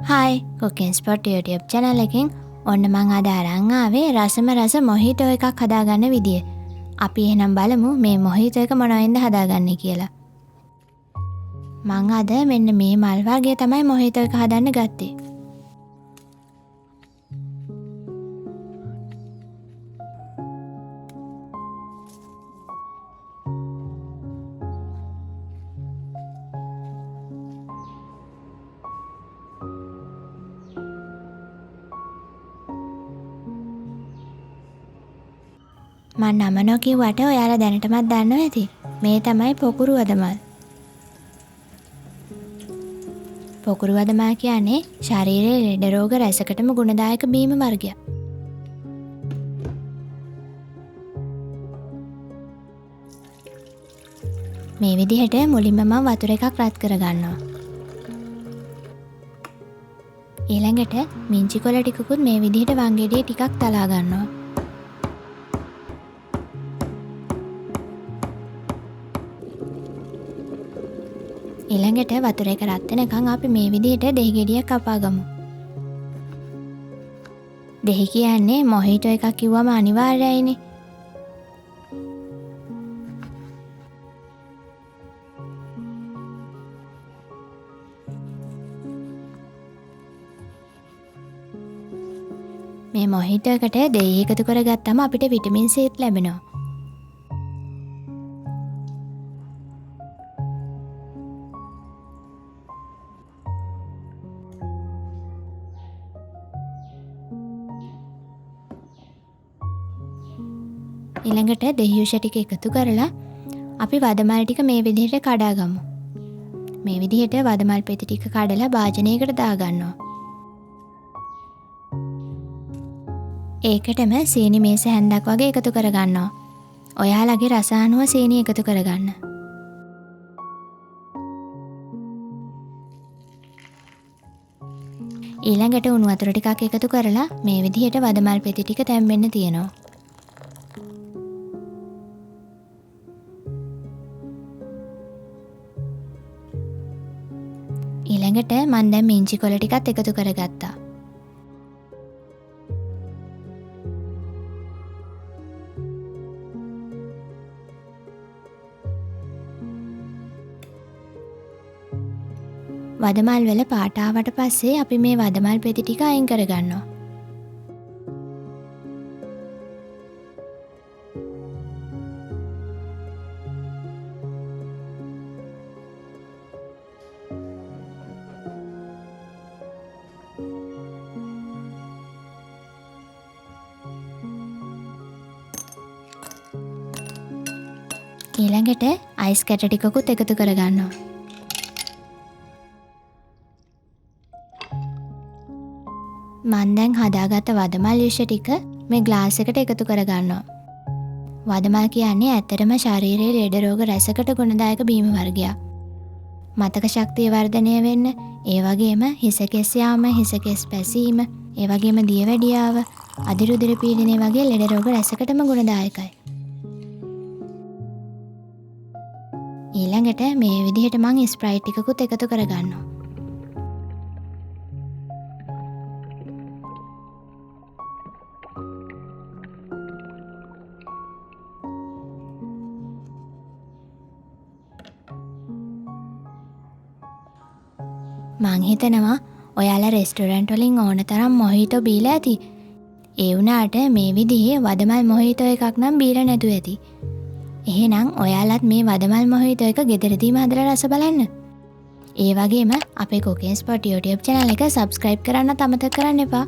Hi, Cooking Spot YouTube channel එකෙන් ඔන්න මං අද අරන් ආවේ රසම රස මොහිටෝ එකක් හදාගන්න විදිය. අපි එහෙනම් බලමු මේ මොහිටෝ එක මොනවෙන්ද හදාගන්නේ කියලා. මං අද මෙන්න මේ මල් වර්ගය තමයි මොහිටෝ එක හදන්න ගත්තේ. මම නම නොකියුවට ඔයාලා දැනටමත් දන්නවා ඇති. මේ තමයි පොකුරු වදමල්. පොකුරු වදමල් කියන්නේ ශරීරයේ ලෙඩ රෝග රැසකටම ගුණදායක බීම වර්ගයක්. මේ විදිහට මුලින්ම මම වතුර එකක් රත් කරගන්නවා. ඊළඟට මිංචි කොළ ටිකකුත් මේ විදිහට වංගෙඩියේ ටිකක් තලා ගන්නවා. ඊළඟට වතුර එක රත් වෙනකන් අපි මේ විදිහට දෙහි ගෙඩියක් කපා ගමු. දෙහි කියන්නේ මොහිටෝ එකක් කිව්වම අනිවාර්යයිනේ. මේ මොහිටෝ එකට දෙහි එකතු කරගත්තම අපිට විටමින් C ලැබෙනවා. ඊළඟට දෙහි උෂ ටික එකතු කරලා අපි වදමල් ටික මේ විදිහට කඩා ගමු. මේ විදිහට වදමල් පෙති ටික කඩලා භාජනයකට දාගන්නවා. ඒකටම සීනි මේස හැන්දක් වගේ එකතු කරගන්නවා. ඔයාලගේ රස අනුව සීනි එකතු කරගන්න. ඊළඟට උණු වතුර ටිකක් එකතු කරලා මේ විදිහට වදමල් පෙති ටික තැම්බෙන්න තියනවා. ඊළඟට මම දැන් මිංචි කොළ ටිකත් එකතු කරගත්තා. වදමල් වල පාට ආවට පස්සේ අපි මේ වදමල් පෙති ටික අයින් කරගන්නවා. ඊළඟට අයිස් කැට ටිකකුත් එකතු කරගන්නවා. මම දැන් හදාගත්ත වදමල් යුෂ ටික මේ ග්ලාස් එකට එකතු කරගන්නවා. වදමල් කියන්නේ ඇත්තටම ශරීරයේ ලෙඩ රෝග රැසකට ගුණදායක බීම වර්ගයක්. මතක ශක්තිය වර්ධනය වෙන්න, ඒ වගේම හිස කෙස් යාම, හිස කෙස් පැසීම, ඒ වගේම දියවැඩියාව, අදිරුධිර පීඩනය වගේ ලෙඩ රෝග රැසකටම ගුණදායකයි. ඊළඟට මේ විදිහට මං ස්ප්‍රයිට් ටිකකුත් එකතු කරගන්නවා. මං හිතනවා ඔයාලා රෙස්ටොරන්ට් වලින් ඕන තරම් මොහිටෝ බීලා ඇති. ඒ වුණාට මේ විදිහේ වදමල් මොහිටෝ එකක් නම් බීලා නැතුව ඇති. එහෙනම් ඔයාලත් මේ වදමල් මොහිටෝ එක ගෙදරදීම හදලා රස බලන්න. ඒ වගේම අපේ Cooking Spot YouTube channel එක subscribe කරන්න අමතක කරන්න එපා.